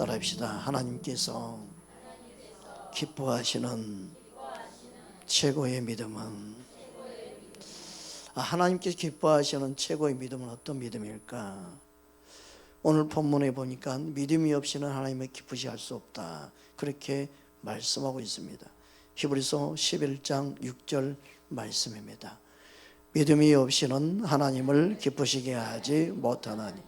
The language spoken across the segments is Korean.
따라합시다. 하나님께서 기뻐하시는 최고의 믿음은, 하나님께서 기뻐하시는 최고의 믿음은 어떤 믿음일까? 오늘 본문에 보니까 믿음이 없이는 하나님을 기쁘시 할 수 없다, 그렇게 말씀하고 있습니다. 히브리서 11장 6절 말씀입니다. 믿음이 없이는 하나님을 기쁘시게 하지 못하나니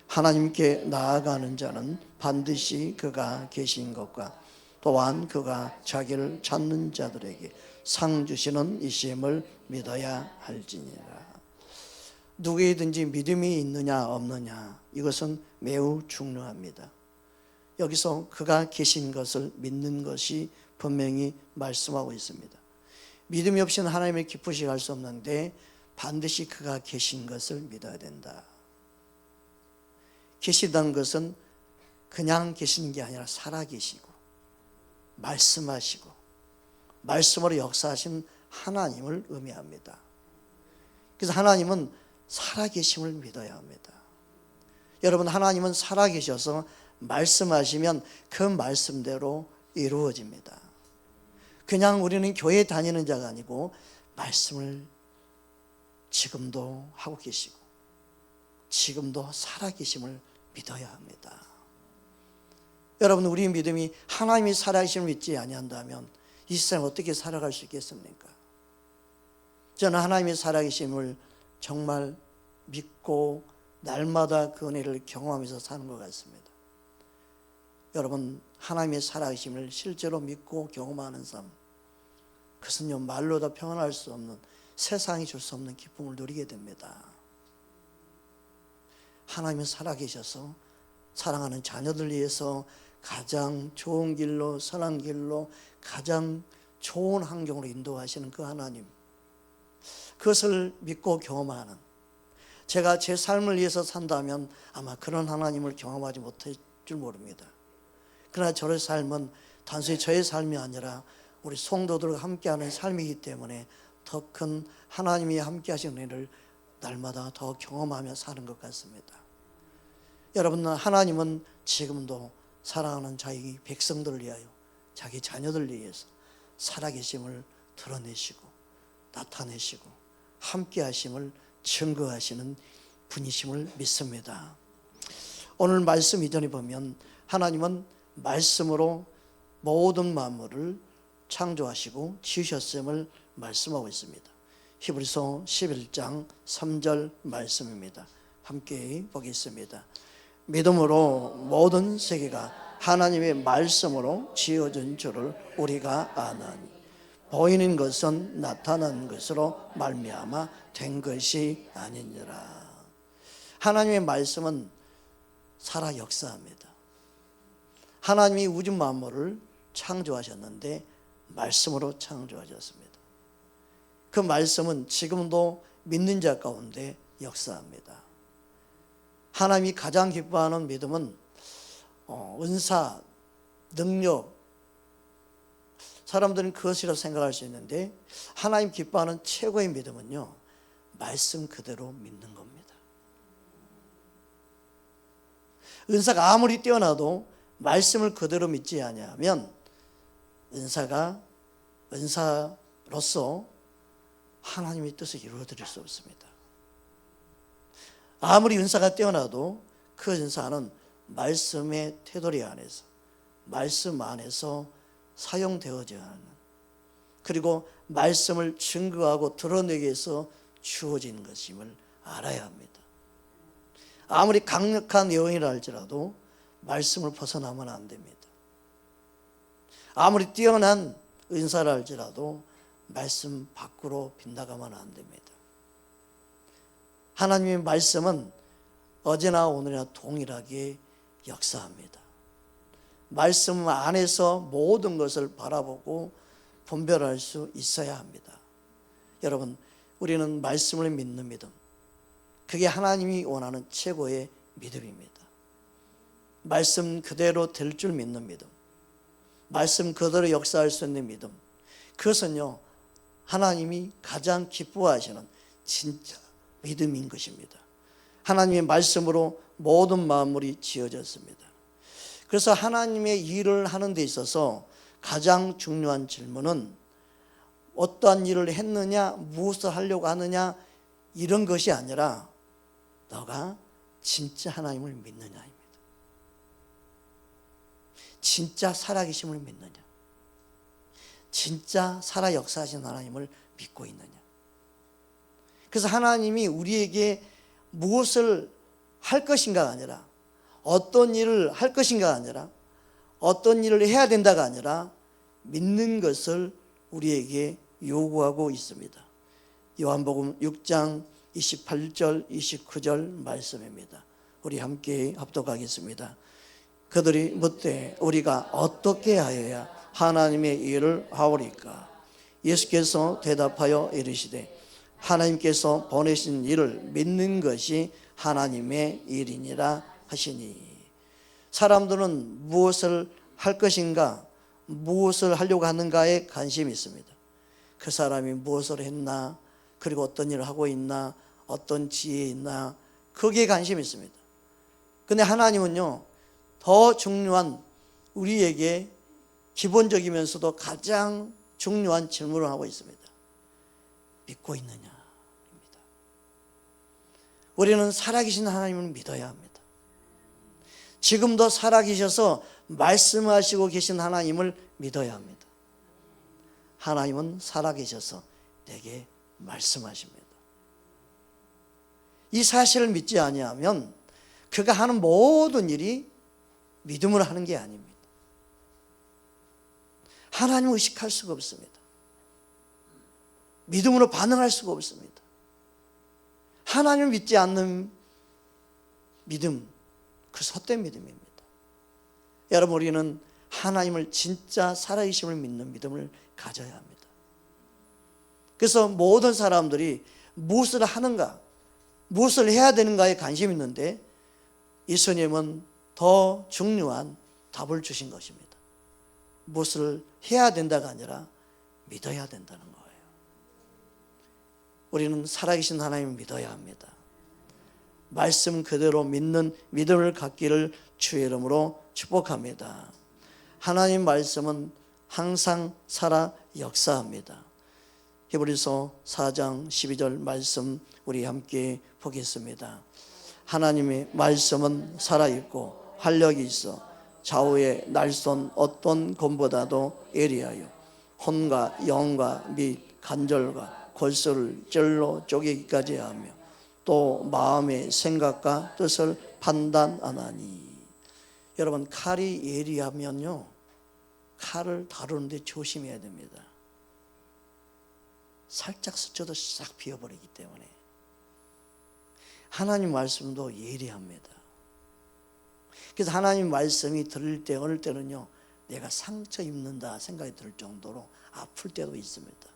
하나님께 나아가는 자는 반드시 그가 계신 것과 또한 그가 자기를 찾는 자들에게 상 주시는 이심을 믿어야 할지니라. 누구에든지 믿음이 있느냐 없느냐, 이것은 매우 중요합니다. 여기서 그가 계신 것을 믿는 것이 분명히 말씀하고 있습니다. 믿음이 없이는 하나님을 기쁘시게 할 수 없는데 반드시 그가 계신 것을 믿어야 된다. 계시다는 것은 그냥 계시는 게 아니라 살아계시고 말씀하시고 말씀으로 역사하신 하나님을 의미합니다. 그래서 하나님은 살아계심을 믿어야 합니다. 여러분, 하나님은 살아계셔서 말씀하시면 그 말씀대로 이루어집니다. 그냥 우리는 교회 다니는 자가 아니고 말씀을 지금도 하고 계시고 지금도 살아계심을 믿어야 합니다. 여러분, 우리 믿음이 하나님이 살아계심을 믿지 아니한다면 이 세상 어떻게 살아갈 수 있겠습니까? 저는 하나님이 살아계심을 정말 믿고 날마다 그 은혜를 경험하면서 사는 것 같습니다. 여러분, 하나님의 살아계심을 실제로 믿고 경험하는 삶, 그것은요 말로 다 표현할 수 없는, 세상이 줄 수 없는 기쁨을 누리게 됩니다. 하나님은 살아계셔서 사랑하는 자녀들 위해서 가장 좋은 길로, 선한 길로, 가장 좋은 환경으로 인도하시는 그 하나님, 그것을 믿고 경험하는, 제가 제 삶을 위해서 산다면 아마 그런 하나님을 경험하지 못할 줄 모릅니다. 그러나 저의 삶은 단순히 저의 삶이 아니라 우리 성도들과 함께하는 삶이기 때문에 더 큰 하나님이 함께 하시는 일을 날마다 더 경험하며 사는 것 같습니다. 여러분, 하나님은 지금도 사랑하는 자기 백성들을 위하여, 자기 자녀들을 위해서 살아계심을 드러내시고 나타내시고 함께 하심을 증거하시는 분이심을 믿습니다. 오늘 말씀 이전에 보면 하나님은 말씀으로 모든 만물을 창조하시고 지으셨음을 말씀하고 있습니다. 히브리서 11장 3절 말씀입니다. 함께 보겠습니다. 믿음으로 모든 세계가 하나님의 말씀으로 지어진 줄을 우리가 아나니 보이는 것은 나타난 것으로 말미암아 된 것이 아니니라. 하나님의 말씀은 살아 역사합니다. 하나님이 우주 만물을 창조하셨는데 말씀으로 창조하셨습니다. 그 말씀은 지금도 믿는 자 가운데 역사합니다. 하나님이 가장 기뻐하는 믿음은 은사, 능력, 사람들은 그것이라고 생각할 수 있는데 하나님 기뻐하는 최고의 믿음은요 말씀 그대로 믿는 겁니다. 은사가 아무리 뛰어나도 말씀을 그대로 믿지 아니하면 은사로서 하나님의 뜻을 이루어드릴 수 없습니다. 아무리 은사가 뛰어나도 그 은사는 말씀의 테두리 안에서, 말씀 안에서 사용되어져야 하는, 그리고 말씀을 증거하고 드러내기 위해서 주어진 것임을 알아야 합니다. 아무리 강력한 예언이라 할지라도 말씀을 벗어나면 안 됩니다. 아무리 뛰어난 은사라 할지라도 말씀 밖으로 빗나가면 안 됩니다. 하나님의 말씀은 어제나 오늘이나 동일하게 역사합니다. 말씀 안에서 모든 것을 바라보고 분별할 수 있어야 합니다. 여러분, 우리는 말씀을 믿는 믿음, 그게 하나님이 원하는 최고의 믿음입니다. 말씀 그대로 될 줄 믿는 믿음, 말씀 그대로 역사할 수 있는 믿음, 그것은요 하나님이 가장 기뻐하시는 진짜 믿음인 것입니다. 하나님의 말씀으로 모든 만물이 지어졌습니다. 그래서 하나님의 일을 하는 데 있어서 가장 중요한 질문은 어떠한 일을 했느냐, 무엇을 하려고 하느냐, 이런 것이 아니라 너가 진짜 하나님을 믿느냐입니다. 진짜 살아계심을 믿느냐, 진짜 살아 역사하신 하나님을 믿고 있느냐. 그래서 하나님이 우리에게 무엇을 할 것인가가 아니라, 어떤 일을 할 것인가가 아니라, 어떤 일을 해야 된다가 아니라 믿는 것을 우리에게 요구하고 있습니다. 요한복음 6장 28절 29절 말씀입니다. 우리 함께 합독하겠습니다. 그들이 묻되 우리가 어떻게 하여야 하나님의 일을 하오리까? 예수께서 대답하여 이르시되 하나님께서 보내신 일을 믿는 것이 하나님의 일이니라 하시니. 사람들은 무엇을 할 것인가, 무엇을 하려고 하는가에 관심이 있습니다. 그 사람이 무엇을 했나, 그리고 어떤 일을 하고 있나, 어떤 지혜에 있나, 거기에 관심이 있습니다. 근데 하나님은요, 더 중요한, 우리에게 기본적이면서도 가장 중요한 질문을 하고 있습니다. 믿고 있느냐입니다. 우리는 살아계신 하나님을 믿어야 합니다. 지금도 살아계셔서 말씀하시고 계신 하나님을 믿어야 합니다. 하나님은 살아계셔서 내게 말씀하십니다. 이 사실을 믿지 아니하면 그가 하는 모든 일이 믿음으로 하는 게 아닙니다. 하나님을 의식할 수가 없습니다. 믿음으로 반응할 수가 없습니다. 하나님을 믿지 않는 믿음, 그 헛된 믿음입니다. 여러분, 우리는 하나님을 진짜 살아계심을 믿는 믿음을 가져야 합니다. 그래서 모든 사람들이 무엇을 하는가, 무엇을 해야 되는가에 관심이 있는데 예수님은 더 중요한 답을 주신 것입니다. 무엇을 해야 된다가 아니라 믿어야 된다는 거예요. 우리는 살아계신 하나님을 믿어야 합니다. 말씀 그대로 믿는 믿음을 갖기를 주의 이름으로 축복합니다. 하나님 말씀은 항상 살아 역사합니다. 히브리서 4장 12절 말씀 우리 함께 보겠습니다. 하나님의 말씀은 살아있고 활력이 있어 좌우의 날선 어떤 검보다도 예리하여 혼과 영과 및 간절과 골수를 찔러 쪼개기까지 하며 또 마음의 생각과 뜻을 판단하나니. 여러분, 칼이 예리하면요, 칼을 다루는데 조심해야 됩니다. 살짝 스쳐도 싹 비어버리기 때문에. 하나님 말씀도 예리합니다. 그래서 하나님 말씀이 들을 때 어느 때는요, 내가 상처 입는다 생각이 들 정도로 아플 때도 있습니다.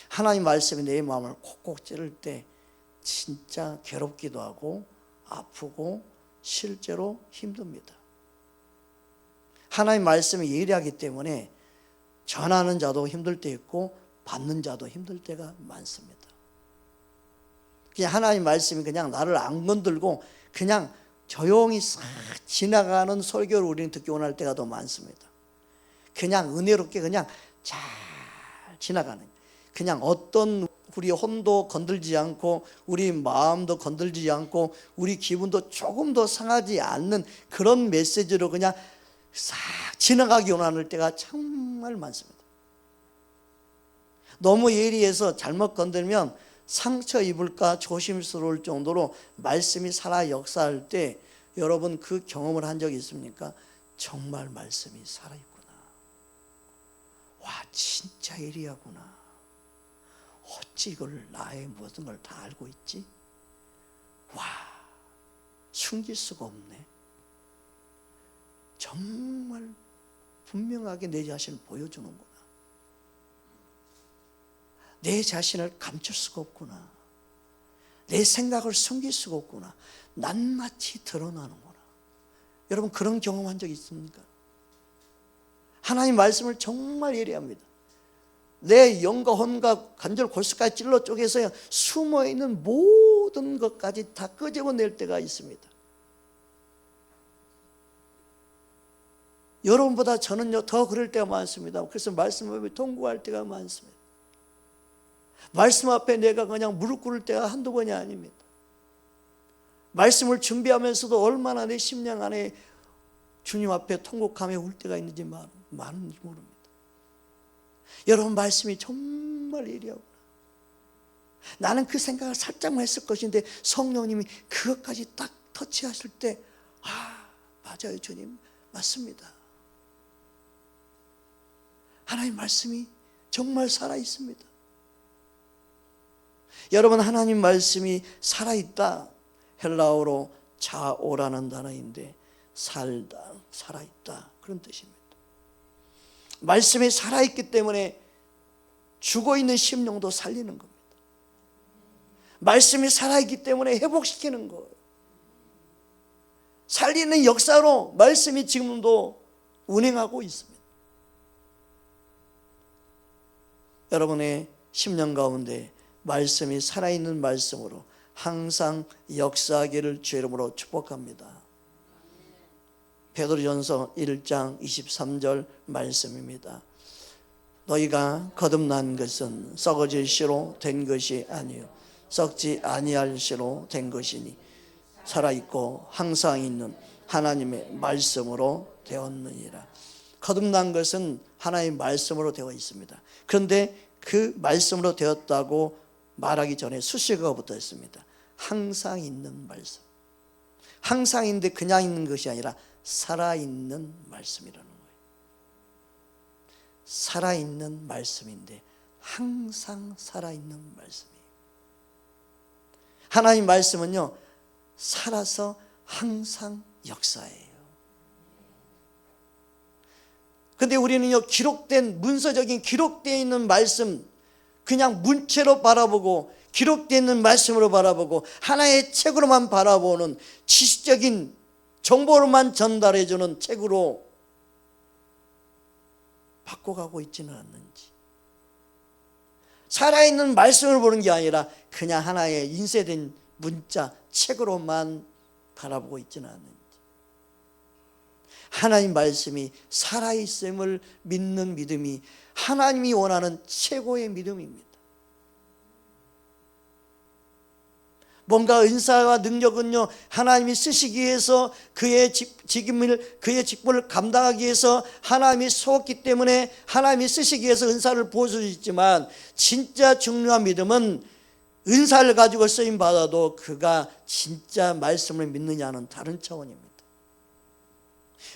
하나님 말씀이 내 마음을 콕콕 찌를 때 진짜 괴롭기도 하고 아프고 실제로 힘듭니다. 하나님 말씀이 예리하기 때문에 전하는 자도 힘들 때 있고 받는 자도 힘들 때가 많습니다. 그냥 하나님 말씀이 그냥 나를 안 건들고 그냥 조용히 싹 지나가는 설교를 우리는 듣기 원할 때가 더 많습니다. 그냥 은혜롭게 그냥 잘 지나가는, 그냥 어떤 우리 혼도 건들지 않고 우리 마음도 건들지 않고 우리 기분도 조금도 상하지 않는 그런 메시지로 그냥 싹 지나가기 원하는 때가 정말 많습니다. 너무 예리해서 잘못 건들면 상처 입을까 조심스러울 정도로 말씀이 살아 역사할 때 여러분 그 경험을 한 적이 있습니까? 정말 말씀이 살아있구나. 와, 진짜 예리하구나. 어찌 이걸 나의 모든 걸 다 알고 있지? 와, 숨길 수가 없네. 정말 분명하게 내 자신을 보여주는구나. 내 자신을 감출 수가 없구나. 내 생각을 숨길 수가 없구나. 낱낱이 드러나는구나. 여러분, 그런 경험한 적 있습니까? 하나님 말씀을 정말 예리합니다. 내 영과 혼과 관절 골수까지 찔러 쪼개서 숨어있는 모든 것까지 다 끄집어낼 때가 있습니다. 여러분보다 저는요 더 그럴 때가 많습니다. 그래서 말씀 앞에 통곡할 때가 많습니다. 말씀 앞에 내가 그냥 무릎 꿇을 때가 한두 번이 아닙니다. 말씀을 준비하면서도 얼마나 내 심령 안에 주님 앞에 통곡하며 울 때가 있는지 많은지 모릅니다. 여러분, 말씀이 정말 예리하구나. 나는 그 생각을 살짝만 했을 것인데 성령님이 그것까지 딱 터치하실 때, 아, 맞아요, 주님, 맞습니다. 하나님 말씀이 정말 살아있습니다. 여러분, 하나님 말씀이 살아있다, 헬라어로 자오라는 단어인데 살다, 살아있다, 그런 뜻입니다. 말씀이 살아있기 때문에 죽어있는 심령도 살리는 겁니다. 말씀이 살아있기 때문에 회복시키는 거예요. 살리는 역사로 말씀이 지금도 운행하고 있습니다. 여러분의 심령 가운데 말씀이 살아있는 말씀으로 항상 역사하기를 주의 이름으로 축복합니다. 베드로전서 1장 23절 말씀입니다. 너희가 거듭난 것은 썩어질 씨로 된 것이 아니요 썩지 아니할 씨로 된 것이니 살아있고 항상 있는 하나님의 말씀으로 되었느니라. 거듭난 것은 하나님의 말씀으로 되어 있습니다. 그런데 그 말씀으로 되었다고 말하기 전에 수식어가 붙어 있습니다. 항상 있는 말씀. 항상 있는데 그냥 있는 것이 아니라 살아있는 말씀이라는 거예요. 살아있는 말씀인데 항상 살아있는 말씀이에요. 하나님 말씀은요, 살아서 항상 역사예요. 그런데 우리는요, 기록된 문서적인 기록되어 있는 말씀, 그냥 문체로 바라보고 기록되어 있는 말씀으로 바라보고 하나의 책으로만 바라보는 지식적인 정보로만 전달해주는 책으로 바꿔가고 있지는 않는지, 살아있는 말씀을 보는 게 아니라 그냥 하나의 인쇄된 문자, 책으로만 바라보고 있지는 않는지, 하나님 말씀이 살아있음을 믿는 믿음이 하나님이 원하는 최고의 믿음입니다. 뭔가 은사와 능력은요, 하나님이 쓰시기 위해서 그의 직분을 감당하기 위해서 하나님이 쏘았기 때문에 하나님이 쓰시기 위해서 은사를 부어주시지만, 진짜 중요한 믿음은 은사를 가지고 쓰임 받아도 그가 진짜 말씀을 믿느냐는 다른 차원입니다.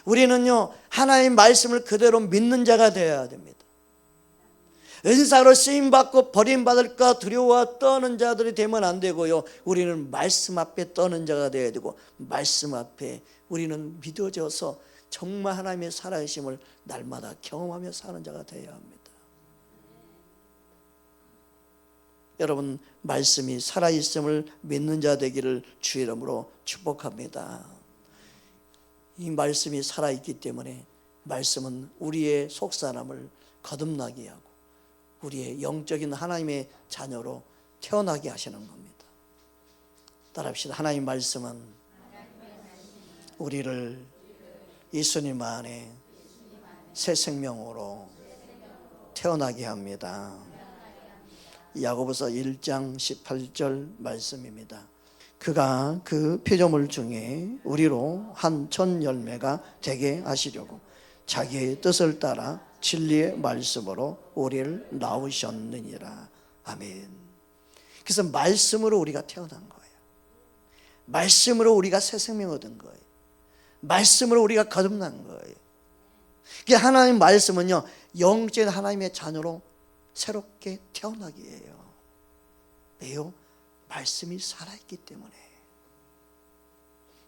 우리는요, 하나님 말씀을 그대로 믿는 자가 되어야 됩니다. 은사로 쓰임받고 버림받을까 두려워 떠는 자들이 되면 안 되고요, 우리는 말씀 앞에 떠는 자가 되어야 되고, 말씀 앞에 우리는 믿어져서 정말 하나님의 살아계심을 날마다 경험하며 사는 자가 되어야 합니다. 여러분, 말씀이 살아있음을 믿는 자 되기를 주의 이름으로 축복합니다. 이 말씀이 살아있기 때문에 말씀은 우리의 속사람을 거듭나게 하고 우리의 영적인 하나님의 자녀로 태어나게 하시는 겁니다. 따라합시다. 하나님 말씀은 우리를 예수님 안에 새 생명으로 태어나게 합니다. 야고보서 1장 18절 말씀입니다. 그가 그 피조물 중에 우리로 한 천 열매가 되게 하시려고 자기의 뜻을 따라 진리의 말씀으로 우리를 낳으셨느니라. 아멘. 그래서 말씀으로 우리가 태어난 거예요. 말씀으로 우리가 새 생명 얻은 거예요. 말씀으로 우리가 거듭난 거예요. 하나님 말씀은요, 영적인 하나님의 자녀로 새롭게 태어나게 해요. 왜요? 말씀이 살아있기 때문에.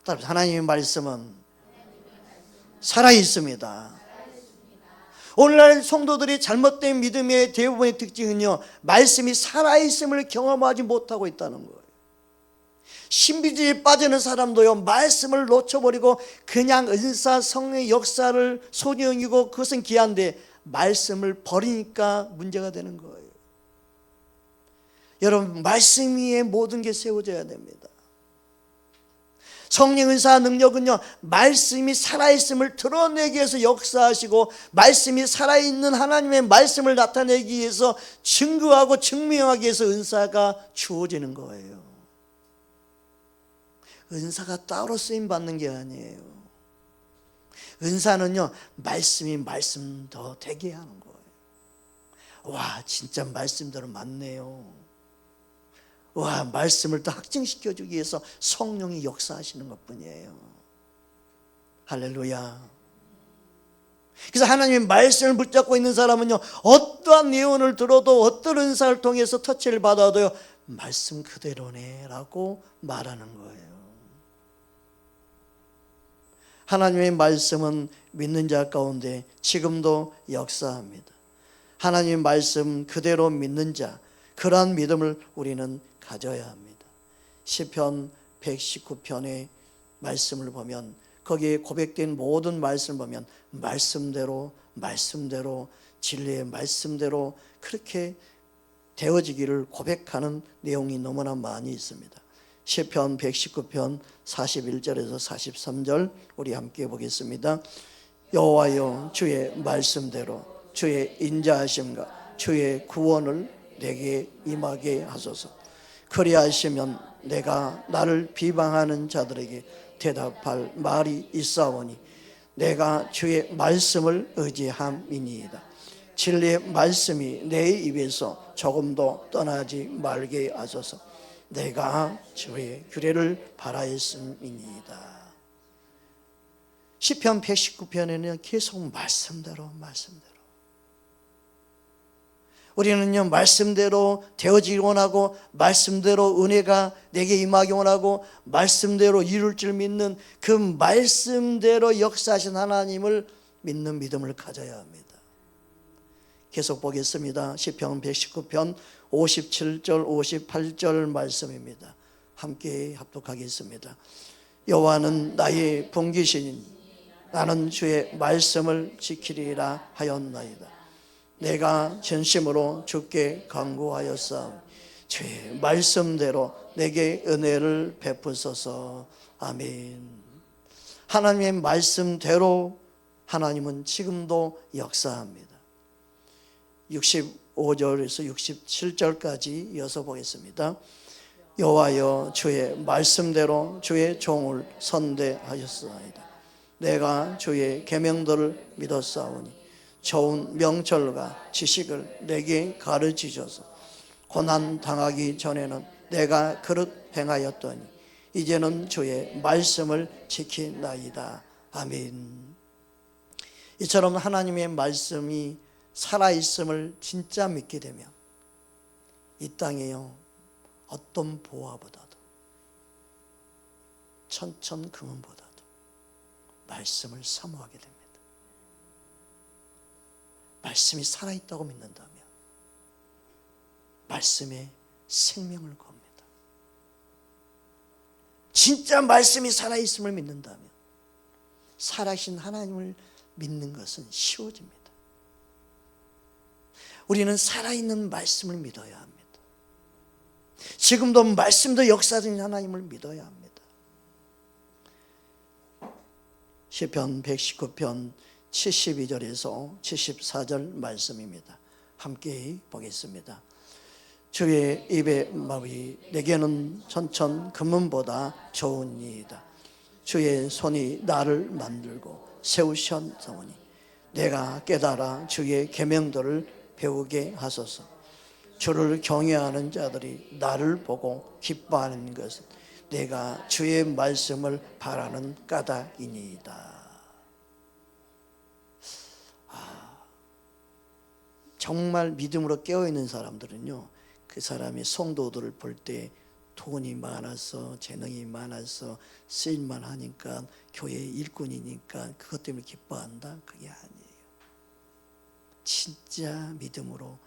하나님의 말씀은 살아있습니다. 오늘날 성도들이 잘못된 믿음의 대부분의 특징은요, 말씀이 살아있음을 경험하지 못하고 있다는 거예요. 신비주의에 빠지는 사람도요, 말씀을 놓쳐버리고 그냥 은사 성령의 역사를 손이 여기고 그것은 귀한데 말씀을 버리니까 문제가 되는 거예요. 여러분, 말씀 위에 모든 게 세워져야 됩니다. 성령 은사 능력은요, 말씀이 살아있음을 드러내기 위해서 역사하시고 말씀이 살아있는 하나님의 말씀을 나타내기 위해서 증거하고 증명하기 위해서 은사가 주어지는 거예요. 은사가 따로 쓰임받는 게 아니에요. 은사는요, 말씀이 말씀 더 되게 하는 거예요. 와, 진짜 말씀대로 맞네요. 와, 말씀을 더 확증시켜주기 위해서 성령이 역사하시는 것뿐이에요. 할렐루야. 그래서 하나님의 말씀을 붙잡고 있는 사람은요, 어떠한 예언을 들어도 어떤 은사를 통해서 터치를 받아도요, 말씀 그대로네 라고 말하는 거예요. 하나님의 말씀은 믿는 자 가운데 지금도 역사합니다. 하나님의 말씀 그대로 믿는 자, 그러한 믿음을 우리는 가져야 합니다. 시편 119편의 말씀을 보면, 거기에 고백된 모든 말씀을 보면 말씀대로 진리의 말씀대로 그렇게 되어지기를 고백하는 내용이 너무나 많이 있습니다. 시편 119편 41절에서 43절 우리 함께 보겠습니다. 여호와여, 주의 말씀대로 주의 인자하심과 주의 구원을 내게 임하게 하소서. 그리하시면 내가 나를 비방하는 자들에게 대답할 말이 있사오니 내가 주의 말씀을 의지함이니이다. 진리의 말씀이 내 입에서 조금도 떠나지 말게 하소서. 내가 주의 규례를 바라였음이니이다. 시편 119편에는 계속 말씀대로 우리는요, 말씀대로 되어지기 원하고 말씀대로 은혜가 내게 임하기 원하고 말씀대로 이룰 줄 믿는 그 말씀대로 역사하신 하나님을 믿는 믿음을 가져야 합니다. 계속 보겠습니다. 시편 119편 57절 58절 말씀입니다. 함께 합독하겠습니다. 여호와는 나의 분기시니 나는 주의 말씀을 지키리라 하였나이다. 내가 전심으로 주께 간구하였사오니 주의 말씀대로 내게 은혜를 베푸소서. 아멘. 하나님의 말씀대로 하나님은 지금도 역사합니다. 65절에서 67절까지 이어서 보겠습니다. 여호와여, 주의 말씀대로 주의 종을 선대하셨사오이다. 내가 주의 계명들을 믿었사오니 좋은 명철과 지식을 내게 가르치셔서 고난 당하기 전에는 내가 그릇 행하였더니 이제는 주의 말씀을 지키나이다. 아멘. 이처럼 하나님의 말씀이 살아있음을 진짜 믿게 되면 이 땅에요, 어떤 보화보다도 천천금은보다도 말씀을 사모하게 됩니다. 말씀이 살아있다고 믿는다면 말씀에 생명을 겁니다. 진짜 말씀이 살아있음을 믿는다면 살아계신 하나님을 믿는 것은 쉬워집니다. 우리는 살아있는 말씀을 믿어야 합니다. 지금도 말씀도 역사하는 하나님을 믿어야 합니다. 시편 119편 72절에서 74절 말씀입니다. 함께 보겠습니다. 주의 입의 말이 내게는 천천금은보다 좋으니이다. 주의 손이 나를 만들고 세우셨사오니 내가 깨달아 주의 계명들을 배우게 하소서. 주를 경외하는 자들이 나를 보고 기뻐하는 것은 내가 주의 말씀을 바라는 까닭이니이다. 정말 믿음으로 깨어있는 사람들은요, 그 사람이 성도들을 볼 때 돈이 많아서 재능이 많아서 쓰일만 하니까 교회 일꾼이니까 그것 때문에 기뻐한다? 그게 아니에요. 진짜 믿음으로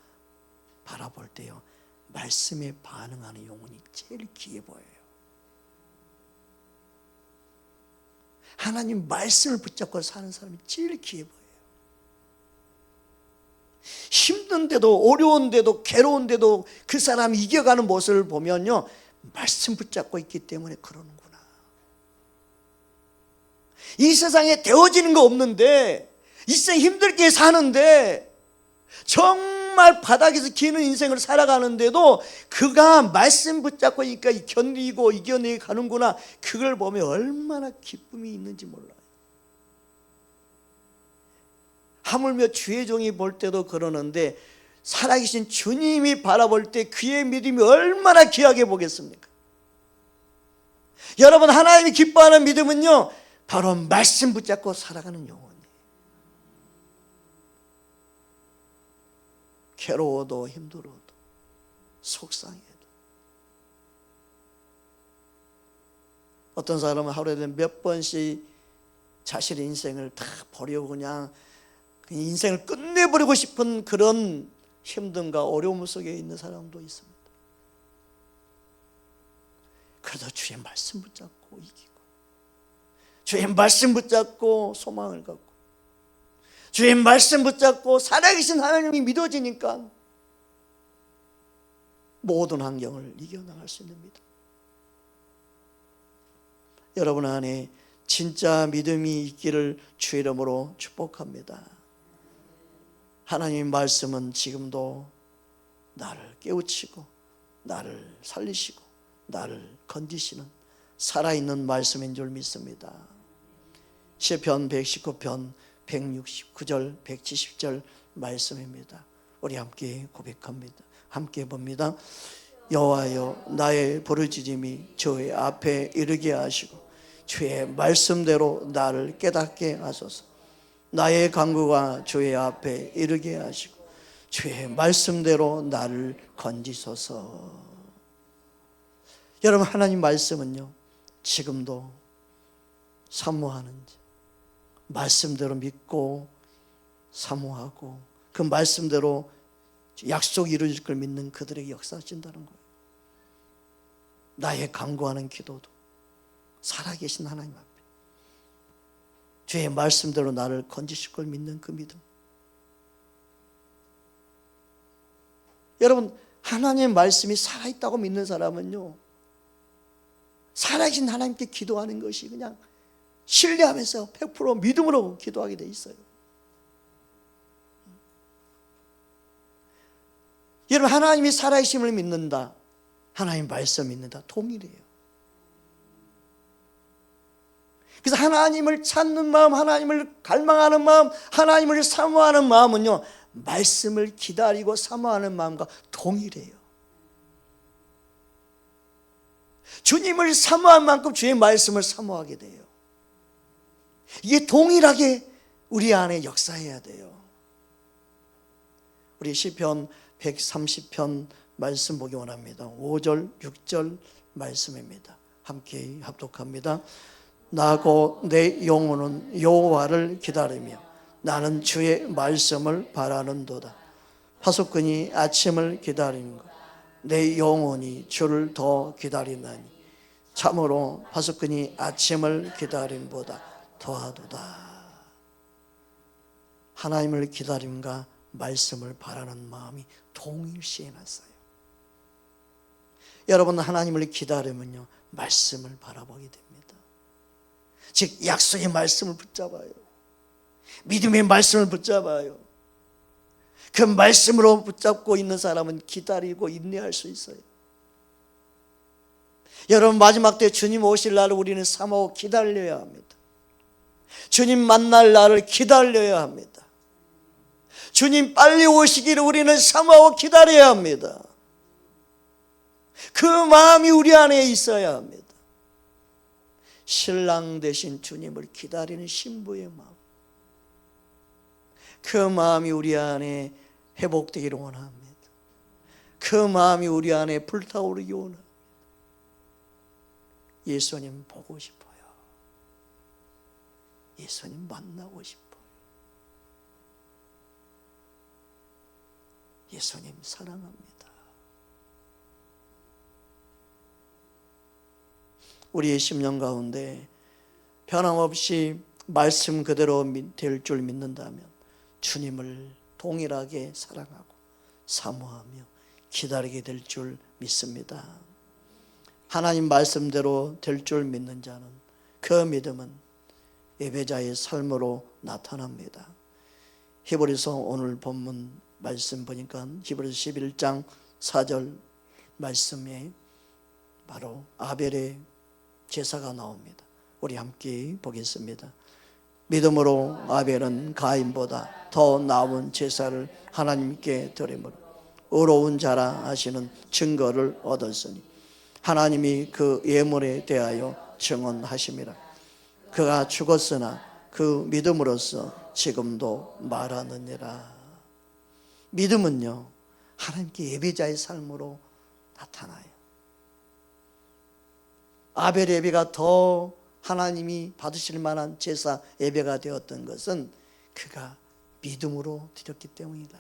바라볼 때요, 말씀에 반응하는 영혼이 제일 귀해 보여요. 하나님 말씀을 붙잡고 사는 사람이 제일 귀해 보여요. 힘든데도 어려운데도 괴로운데도 그 사람이 이겨가는 모습을 보면요, 말씀 붙잡고 있기 때문에 그러는구나. 이 세상에 되어지는 거 없는데, 이 세상 힘들게 사는데, 정말 바닥에서 기는 인생을 살아가는데도 그가 말씀 붙잡고 있으니까 견디고 이겨내 가는구나. 그걸 보면 얼마나 기쁨이 있는지 몰라요. 하물며 주의 종이 볼 때도 그러는데, 살아계신 주님이 바라볼 때 그의 믿음이 얼마나 귀하게 보겠습니까? 여러분, 하나님이 기뻐하는 믿음은요, 바로 말씀 붙잡고 살아가는 영혼이에요. 괴로워도 힘들어도 속상해도. 어떤 사람은 하루에 몇 번씩 자신의 인생을 다 버리고 그냥 인생을 끝내버리고 싶은 그런 힘듦과 어려움 속에 있는 사람도 있습니다. 그래도 주의 말씀 붙잡고 이기고, 주의 말씀 붙잡고 소망을 갖고, 주의 말씀 붙잡고 살아계신 하나님이 믿어지니까 모든 환경을 이겨나갈 수 있는 믿음. 여러분 안에 진짜 믿음이 있기를 주의 이름으로 축복합니다. 하나님의 말씀은 지금도 나를 깨우치고 나를 살리시고 나를 건지시는 살아있는 말씀인 줄 믿습니다. 시편 119편 169절 170절 말씀입니다. 우리 함께 고백합니다. 함께 봅니다. 여호와여, 나의 부르짖음이 주의 앞에 이르게 하시고 주의 말씀대로 나를 깨닫게 하소서. 나의 간구가 주의 앞에 이르게 하시고 주의 말씀대로 나를 건지소서. 여러분, 하나님 말씀은요, 지금도 사모하는지, 말씀대로 믿고 사모하고 그 말씀대로 약속이 이루어질 걸 믿는 그들에게 역사하신다는 거예요. 나의 간구하는 기도도 살아계신 하나님 앞에 주의 말씀대로 나를 건지실 걸 믿는 그 믿음. 여러분, 하나님의 말씀이 살아있다고 믿는 사람은요, 살아계신 하나님께 기도하는 것이 그냥 신뢰하면서 100% 믿음으로 기도하게 돼 있어요. 여러분, 하나님이 살아계심을 믿는다, 하나님 말씀 믿는다, 동일해요. 그래서 하나님을 찾는 마음, 하나님을 갈망하는 마음, 하나님을 사모하는 마음은요, 말씀을 기다리고 사모하는 마음과 동일해요. 주님을 사모한 만큼 주의 말씀을 사모하게 돼요. 이게 동일하게 우리 안에 역사해야 돼요. 우리 시편 130편 말씀 보기 원합니다. 5절 6절 말씀입니다. 함께 합독합니다. 나고 내 영혼은 여호와를 기다리며 나는 주의 말씀을 바라는도다. 파수꾼이 아침을 기다리는 것, 내 영혼이 주를 더 기다리나니 참으로 파수꾼이 아침을 기다림보다 더하도다. 하나님을 기다림과 말씀을 바라는 마음이 동일시해 놨어요. 여러분, 하나님을 기다리면요, 말씀을 바라보게 됩니다. 즉 약속의 말씀을 붙잡아요. 믿음의 말씀을 붙잡아요. 그 말씀으로 붙잡고 있는 사람은 기다리고 인내할 수 있어요. 여러분, 마지막 때 주님 오실 날을 우리는 사모하고 기다려야 합니다. 주님 만날 날을 기다려야 합니다. 주님 빨리 오시기를 우리는 사모하고 기다려야 합니다. 그 마음이 우리 안에 있어야 합니다. 신랑 되신 주님을 기다리는 신부의 마음, 그 마음이 우리 안에 회복되기를 원합니다. 그 마음이 우리 안에 불타오르기 원합니다. 예수님 보고 싶어요. 예수님 만나고 싶어요. 예수님 사랑합니다. 우리의 심령 가운데 변함없이 말씀 그대로 될 줄 믿는다면 주님을 동일하게 사랑하고 사모하며 기다리게 될 줄 믿습니다. 하나님 말씀대로 될 줄 믿는 자는 그 믿음은 예배자의 삶으로 나타납니다. 히브리서 오늘 본문 말씀 보니까 히브리서 11장 4절 말씀에 바로 아벨의 제사가 나옵니다. 우리 함께 보겠습니다. 믿음으로 아벨은 가인보다 더 나은 제사를 하나님께 드림으로 의로운 자라 하시는 증거를 얻었으니 하나님이 그 예물에 대하여 증언하심이라. 그가 죽었으나 그 믿음으로써 지금도 말하느니라. 믿음은요, 하나님께 예배자의 삶으로 나타나요. 아벨 예배가 더 하나님이 받으실 만한 제사 예배가 되었던 것은 그가 믿음으로 드렸기 때문이다.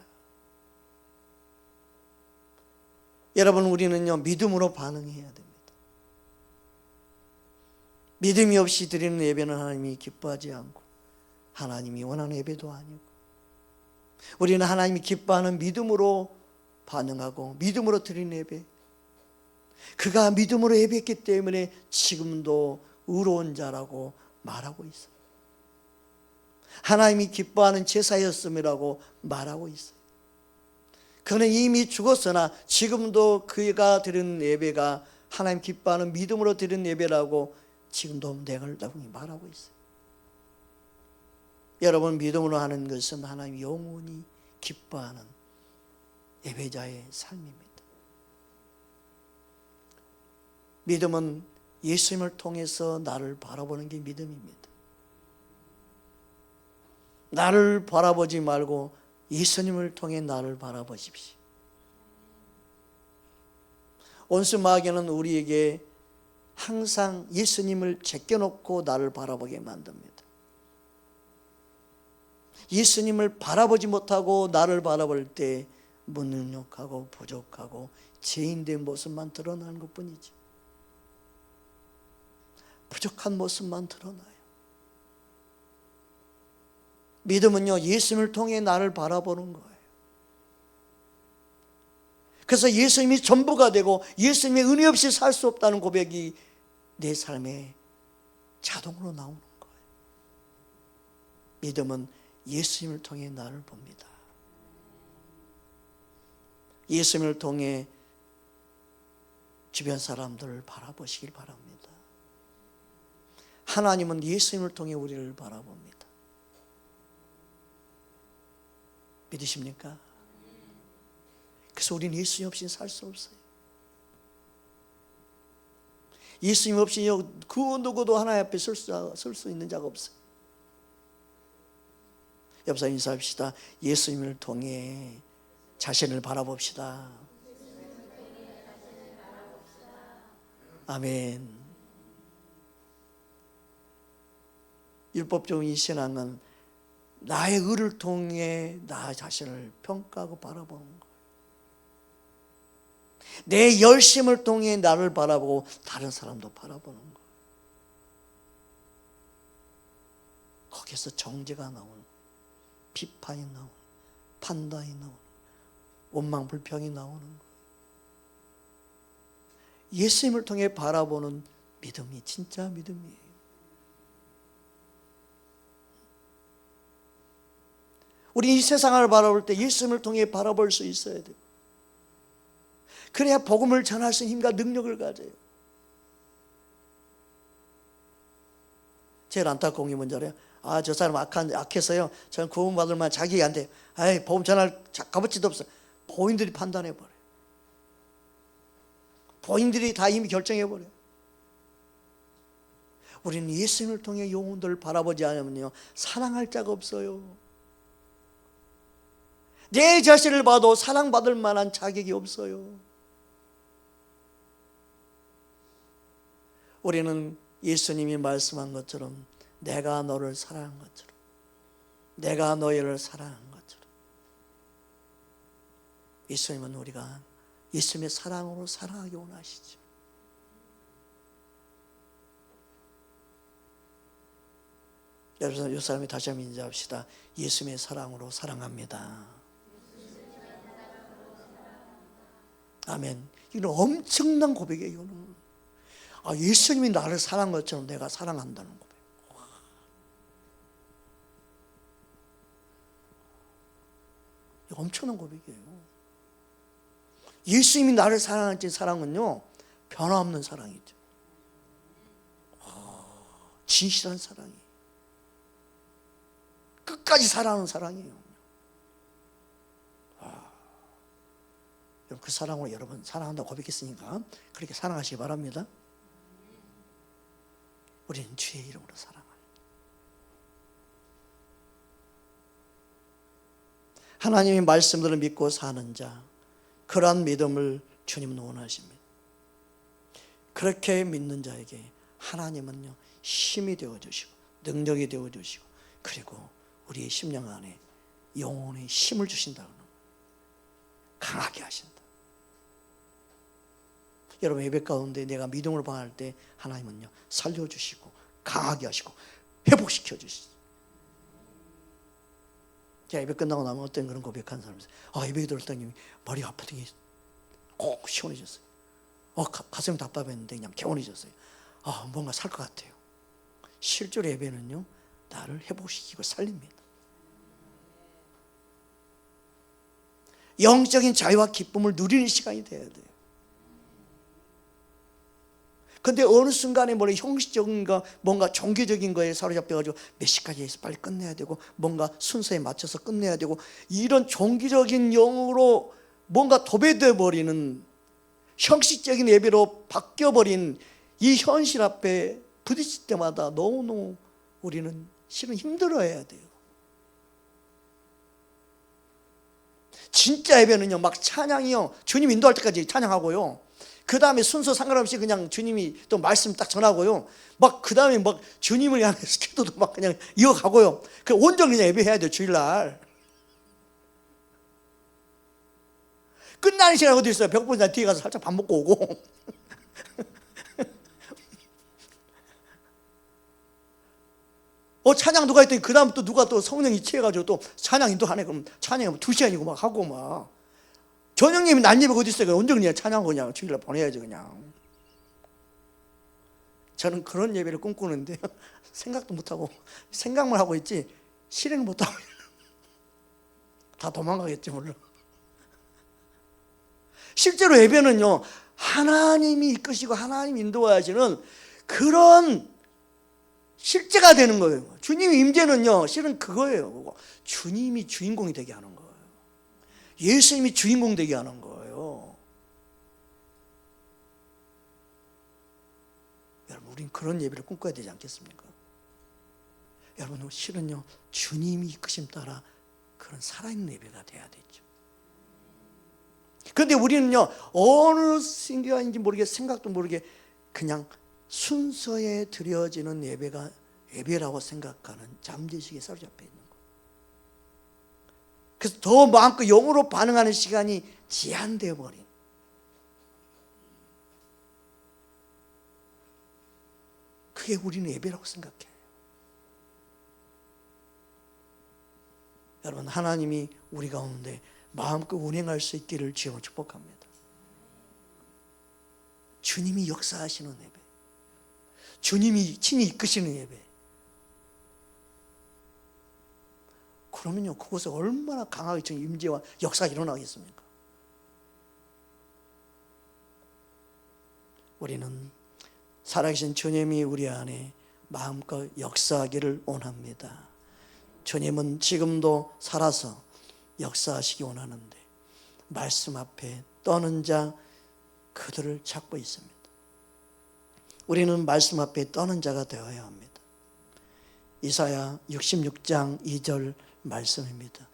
여러분, 우리는요, 믿음으로 반응해야 됩니다. 믿음이 없이 드리는 예배는 하나님이 기뻐하지 않고 하나님이 원하는 예배도 아니고, 우리는 하나님이 기뻐하는 믿음으로 반응하고 믿음으로 드리는 예배, 그가 믿음으로 예배했기 때문에 지금도 의로운 자라고 말하고 있어요. 하나님이 기뻐하는 제사였음이라고 말하고 있어요. 그는 이미 죽었으나 지금도 그가 드리는 예배가 하나님 기뻐하는 믿음으로 드리는 예배라고 지금도 내가 말하고 있어요. 여러분, 믿음으로 하는 것은 하나님 영원히 기뻐하는 예배자의 삶입니다. 믿음은 예수님을 통해서 나를 바라보는 게 믿음입니다. 나를 바라보지 말고 예수님을 통해 나를 바라보십시오. 온수 마귀는 우리에게 항상 예수님을 제껴놓고 나를 바라보게 만듭니다. 예수님을 바라보지 못하고 나를 바라볼 때 무능력하고 부족하고 죄인된 모습만 드러나는 것뿐이지, 부족한 모습만 드러나요. 믿음은요, 예수님을 통해 나를 바라보는 거예요. 그래서 예수님이 전부가 되고 예수님의 은혜 없이 살 수 없다는 고백이 내 삶에 자동으로 나오는 거예요. 믿음은 예수님을 통해 나를 봅니다. 예수님을 통해 주변 사람들을 바라보시길 바랍니다. 하나님은 예수님을 통해 우리를 바라봅니다. 믿으십니까? 그래서 우리는 예수님 없이 살 수 없어요. 예수님 없이 그 누구도 하나님 앞에 설 수 있는 자가 없어요. 옆사 인사합시다. 예수님을 통해 자신을 바라봅시다. 아멘. 율법적인 신앙은 나의 의를 통해 나 자신을 평가하고 바라보는 거예요. 내 열심을 통해 나를 바라보고 다른 사람도 바라보는 거예요. 거기서 정죄가 나오는, 비판이 나오는, 판단이 나오는, 원망 불평이 나오는 거예요. 예수님을 통해 바라보는 믿음이 진짜 믿음이에요. 우리 이 세상을 바라볼 때 예수님을 통해 바라볼 수 있어야 돼요. 그래야 복음을 전할 수 있는 힘과 능력을 가져요. 제일 안타까운 게 뭔지 알아요? 저 사람 악해서요, 저는 구원받을 만한 자격이 안 돼요. 복음 전할 값어치도 없어. 본인들이 판단해버려요. 본인들이 다 이미 결정해버려요. 우리는 예수님을 통해 영혼들을 바라보지 않으면요, 사랑할 자가 없어요. 내 자신을 봐도 사랑받을 만한 자격이 없어요. 우리는 예수님이 말씀한 것처럼, 내가 너를 사랑한 것처럼, 내가 너희를 사랑한 것처럼, 예수님은 우리가 예수님의 사랑으로 사랑하기 원하시죠. 여러분, 이 사람이 다시 한번 인정합시다. 예수님의 사랑으로 사랑합니다. 아멘. 이건 엄청난 고백이에요. 이거는 예수님이 나를 사랑한 것처럼 내가 사랑한다는 고백. 엄청난 고백이에요. 예수님이 나를 사랑할 때 사랑은요, 변화없는 사랑이죠. 진실한 사랑이, 끝까지 사랑하는 사랑이에요. 그 사랑으로 여러분 사랑한다고 고백했으니까 그렇게 사랑하시기 바랍니다. 우리는 주의 이름으로 사랑합니다. 하나님의 말씀들을 믿고 사는 자, 그러한 믿음을 주님은 원하십니다. 그렇게 믿는 자에게 하나님은요, 힘이 되어주시고 능력이 되어주시고, 그리고 우리의 심령 안에 영혼의 힘을 주신다는 거예요. 강하게 하신다. 여러분, 예배 가운데 내가 믿음으로 방할 때 하나님은요, 살려주시고 강하게 하시고 회복시켜 주시죠. 제가 예배 끝나고 나면 어떤 그런 고백한 사람이 있어요. 예배 들었더니 머리 아프더니 꼭 시원해졌어요. 가슴이 답답했는데 그냥 개운해졌어요. 뭔가 살 것 같아요. 실제로 예배는요, 나를 회복시키고 살립니다. 영적인 자유와 기쁨을 누리는 시간이 돼야 돼요. 근데 어느 순간에 형식적인 거, 뭔가 종교적인 거에 사로잡혀가지고 몇 시까지 해서 빨리 끝내야 되고, 뭔가 순서에 맞춰서 끝내야 되고, 이런 종교적인 영으로 뭔가 도배되어 버리는 형식적인 예배로 바뀌어버린 이 현실 앞에 부딪힐 때마다 너무너무 우리는 실은 힘들어해야 돼요. 진짜 예배는요, 막 찬양이요, 주님 인도할 때까지 찬양하고요, 그 다음에 순서 상관없이 그냥 주님이 또 말씀 딱 전하고요, 막 그 다음에 막 주님을 향해 기도도 막 그냥 이어가고요. 그 온전히 그냥 예배해야 돼요. 주일날 끝나는 시간 어디 있어요? 배고픈 사람 뒤에 가서 살짝 밥 먹고 오고 찬양 누가 했더니 그 다음 또 누가 또 성령이 취해가지고 또 찬양 인도하네. 그럼 찬양이 2시간이고 막 하고 막. 전영님이 난 예배가 어디 있어요? 언제 그냥 찬양 그냥 주일날 보내야지 그냥. 저는 그런 예배를 꿈꾸는데 생각도 못하고, 생각만 하고 있지 실행 못하고 다 도망가겠지 물론. 실제로 예배는요, 하나님이 이끄시고 하나님이 인도하시는 그런 실제가 되는 거예요. 주님의 임재는요, 실은 그거예요. 주님이 주인공이 되게 하는 거예요. 예수님이 주인공 되게 하는 거예요. 여러분, 우린 그런 예배를 꿈꿔야 되지 않겠습니까? 여러분, 실은요, 주님이 이끄심 따라 그런 살아있는 예배가 돼야 되죠. 그런데 우리는요, 어느 순간인지 모르게, 생각도 모르게 그냥 순서에 드려지는 예배가 예배라고 생각하는 잠재의식에 사로잡혀 있는 거예요. 그래서 더 마음껏 영으로 반응하는 시간이 제한되어 버린, 그게 우리는 예배라고 생각해요. 여러분, 하나님이 우리 가운데 마음껏 운행할 수 있기를 주여 축복합니다. 주님이 역사하시는 예배, 주님이 친히 이끄시는 예배, 그러면요, 그곳에 얼마나 강하게 지금 임재와 역사가 일어나겠습니까? 우리는 살아계신 주님이 우리 안에 마음껏 역사하기를 원합니다. 주님은 지금도 살아서 역사하시기 원하는데, 말씀 앞에 떠는 자 그들을 찾고 있습니다. 우리는 말씀 앞에 떠는 자가 되어야 합니다. 이사야 66장 2절 말씀입니다.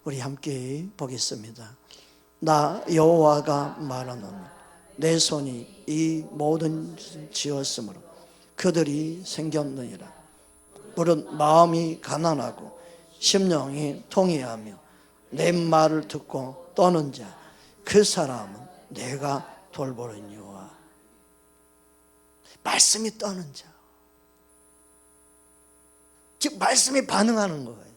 우리 함께 보겠습니다. 나 여호와가 말하노니 내 손이 이 모든 짓을 지었으므로 그들이 생겼느니라. 무릇 마음이 가난하고 심령이 통회하며 내 말을 듣고 떠는 자 그 사람은 내가 돌보려니와. 말씀이 떠는 자, 즉 말씀에 반응하는 거예요.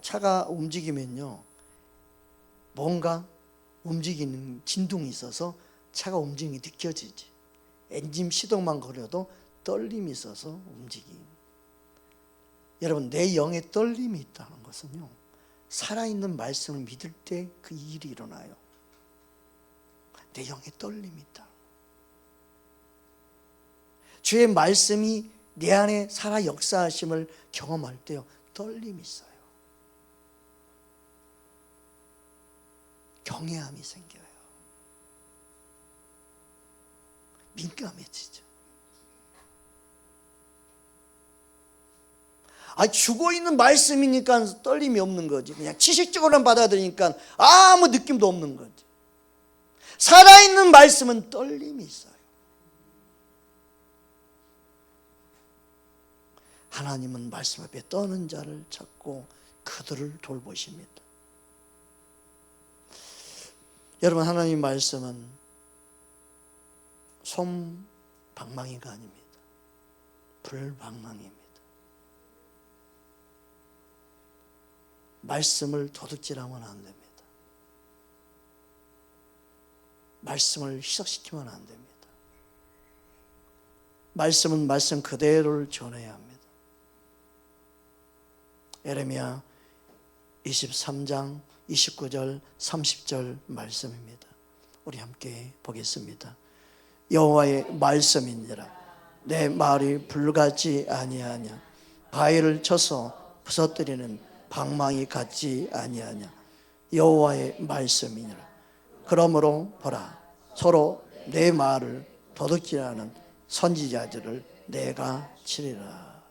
차가 움직이면요, 뭔가 움직이는 진동이 있어서 차가 움직임이 느껴지지. 엔진 시동만 걸어도 떨림이 있어서 움직임. 여러분, 내 영에 떨림이 있다는 것은요, 살아있는 말씀을 믿을 때 그 일이 일어나요. 내 영에 떨림이 있다. 주의 말씀이 내 안에 살아 역사하심을 경험할 때요, 떨림이 있어요. 경외함이 생겨요. 민감해지죠. 죽어있는 말씀이니까 떨림이 없는 거지. 그냥 지식적으로만 받아들이니까 아무 느낌도 없는 거지. 살아있는 말씀은 떨림이 있어요. 하나님은 말씀 앞에 떠는 자를 찾고 그들을 돌보십니다. 여러분, 하나님 말씀은 솜방망이가 아닙니다. 불방망이입니다. 말씀을 도둑질하면 안 됩니다. 말씀을 희석시키면 안 됩니다. 말씀은 말씀 그대로를 전해야 합니다. 예레미야 23장 29절 30절 말씀입니다. 우리 함께 보겠습니다. 여호와의 말씀이니라. 내 말이 불같지 아니하냐. 바위를 쳐서 부서뜨리는 방망이 같지 아니하냐. 여호와의 말씀이니라. 그러므로 보라, 서로 내 말을 도둑질하는 선지자들을 내가 치리라.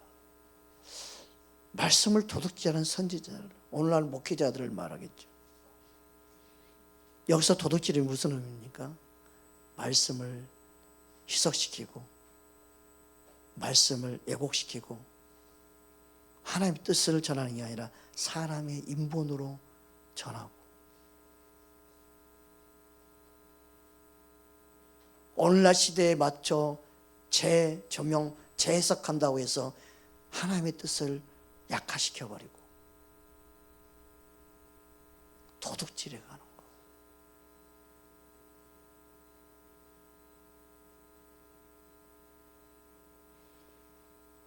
말씀을 도둑질하는 선지자들, 오늘날 목회자들을 말하겠죠. 여기서 도둑질이 무슨 의미입니까? 말씀을 희석시키고 말씀을 왜곡시키고 하나님의 뜻을 전하는 게 아니라 사람의 인본으로 전하고, 오늘날 시대에 맞춰 재조명, 재해석한다고 해서 하나님의 뜻을 약화시켜버리고 도둑질해 가는 거.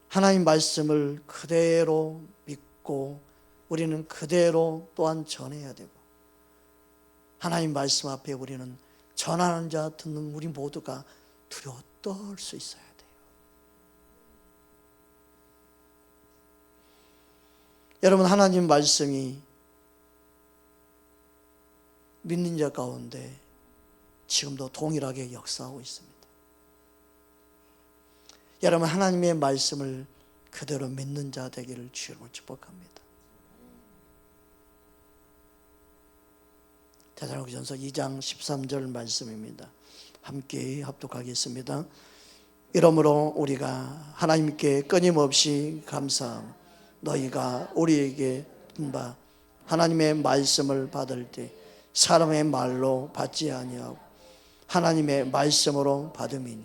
하나님 말씀을 그대로 믿고 우리는 그대로 또한 전해야 되고, 하나님 말씀 앞에 우리는 전하는 자 듣는 우리 모두가 두려워 떨 수 있어야 돼요. 여러분, 하나님 말씀이 믿는 자 가운데 지금도 동일하게 역사하고 있습니다. 여러분, 하나님의 말씀을 그대로 믿는 자 되기를 주님으로 축복합니다. 데살로니가전서 2장 13절 말씀입니다. 함께 합독하겠습니다. 이러므로 우리가 하나님께 끊임없이 감사하며 너희가 우리에게 준 바 하나님의 말씀을 받을 때 사람의 말로 받지 아니하고 하나님의 말씀으로 받음이니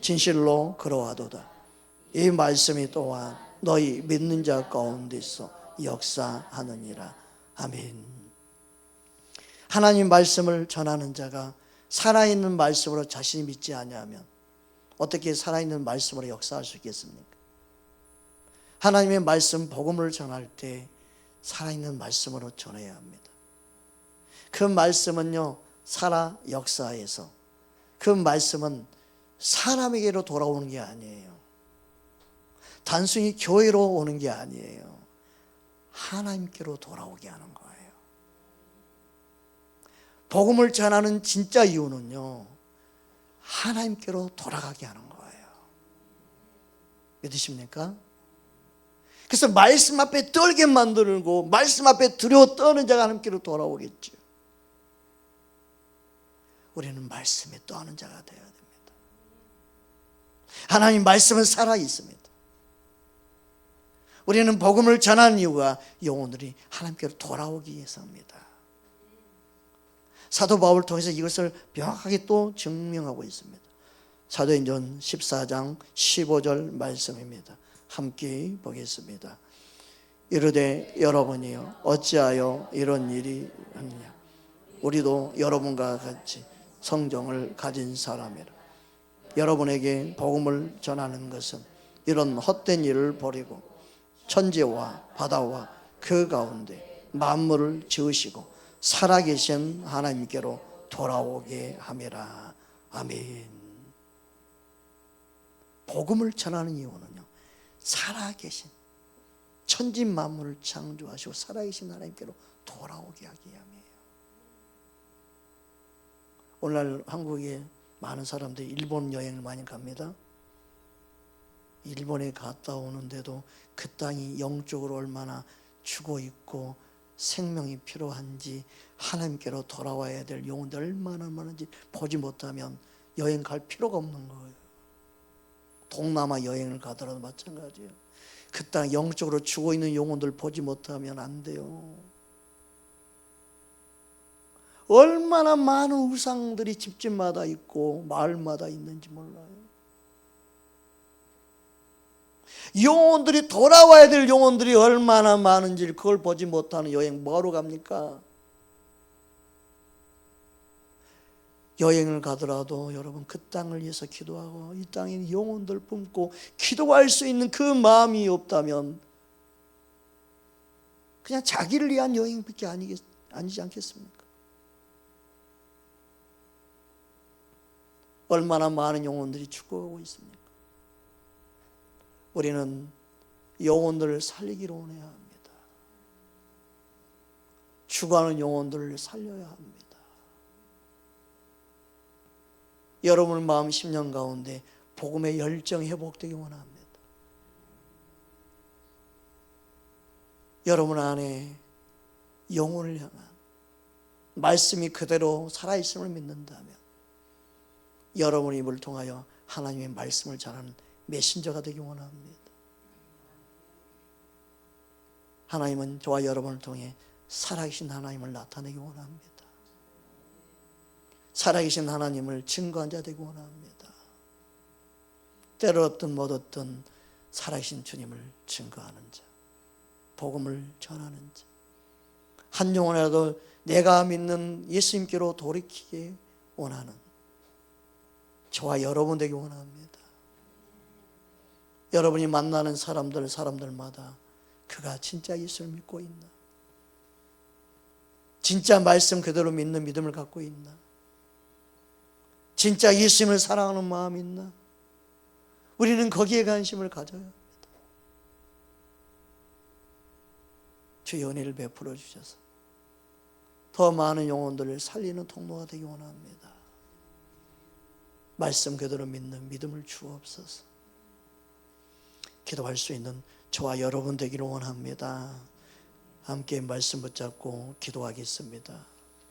진실로 그러하도다. 이 말씀이 또한 너희 믿는 자 가운데서 역사하느니라. 아멘. 하나님 말씀을 전하는 자가 살아있는 말씀으로 자신이 믿지 아니하면 어떻게 살아있는 말씀으로 역사할 수 있겠습니까? 하나님의 말씀, 복음을 전할 때 살아있는 말씀으로 전해야 합니다. 그 말씀은요, 살아 역사에서, 그 말씀은 사람에게로 돌아오는 게 아니에요. 단순히 교회로 오는 게 아니에요. 하나님께로 돌아오게 하는 거예요. 복음을 전하는 진짜 이유는요, 하나님께로 돌아가게 하는 거예요. 믿으십니까? 그래서 말씀 앞에 떨게 만들고 말씀 앞에 두려워 떠는 자가 하나님께로 돌아오겠죠. 우리는 말씀에 떠는 자가 되어야 됩니다. 하나님 말씀은 살아있습니다. 우리는 복음을 전하는 이유가 영혼들이 하나님께로 돌아오기 위해서입니다. 사도 바울을 통해서 이것을 명확하게 또 증명하고 있습니다. 사도행전 14장 15절 말씀입니다. 함께 보겠습니다. 이르되 여러분이요 어찌하여 이런 일이 하느냐. 우리도 여러분과 같이 성정을 가진 사람이라. 여러분에게 복음을 전하는 것은 이런 헛된 일을 버리고 천지와 바다와 그 가운데 만물을 지으시고 살아계신 하나님께로 돌아오게 함이라. 아멘. 복음을 전하는 이유는요, 살아계신 천지 만물을 창조하시고 살아계신 하나님께로 돌아오게 하기 위함이에요. 오늘날 한국에 많은 사람들이 일본 여행을 많이 갑니다. 일본에 갔다 오는데도 그 땅이 영적으로 얼마나 죽어 있고 생명이 필요한지, 하나님께로 돌아와야 될 영혼들 얼마나 많은지 보지 못하면 여행 갈 필요가 없는 거예요. 동남아 여행을 가더라도 마찬가지예요. 그 땅 영적으로 죽어 있는 영혼들 보지 못하면 안 돼요. 얼마나 많은 우상들이 집집마다 있고 마을마다 있는지 몰라요. 영혼들이 돌아와야 될 영혼들이 얼마나 많은지 그걸 보지 못하는 여행 뭐하러 갑니까? 여행을 가더라도 여러분 그 땅을 위해서 기도하고 이 땅에 영혼들 품고 기도할 수 있는 그 마음이 없다면 그냥 자기를 위한 여행밖에 아니지 않겠습니까? 얼마나 많은 영혼들이 죽어가고 있습니까? 우리는 영혼들을 살리기로 원해야 합니다. 죽어가는 영혼들을 살려야 합니다. 여러분 마음 심령 가운데 복음의 열정이 회복되기 원합니다. 여러분 안에 영혼을 향한 말씀이 그대로 살아있음을 믿는다면 여러분의 입을 통하여 하나님의 말씀을 전하는 메신저가 되기 원합니다. 하나님은 저와 여러분을 통해 살아계신 하나님을 나타내기 원합니다. 살아계신 하나님을 증거한 자 되기 원합니다. 때로었든 못었든 살아계신 주님을 증거하는 자, 복음을 전하는 자, 한 영혼이라도 내가 믿는 예수님께로 돌이키게 원하는 저와 여러분 되기 원합니다. 여러분이 만나는 사람들마다 그가 진짜 예수를 믿고 있나? 진짜 말씀 그대로 믿는 믿음을 갖고 있나? 진짜 예수님을 사랑하는 마음이 있나? 우리는 거기에 관심을 가져야 합니다. 주의 은혜를 베풀어 주셔서 더 많은 영혼들을 살리는 통로가 되기 원합니다. 말씀 그대로 믿는 믿음을 주옵소서. 기도할 수 있는 저와 여러분 되기를 원합니다. 함께 말씀 붙잡고 기도하겠습니다.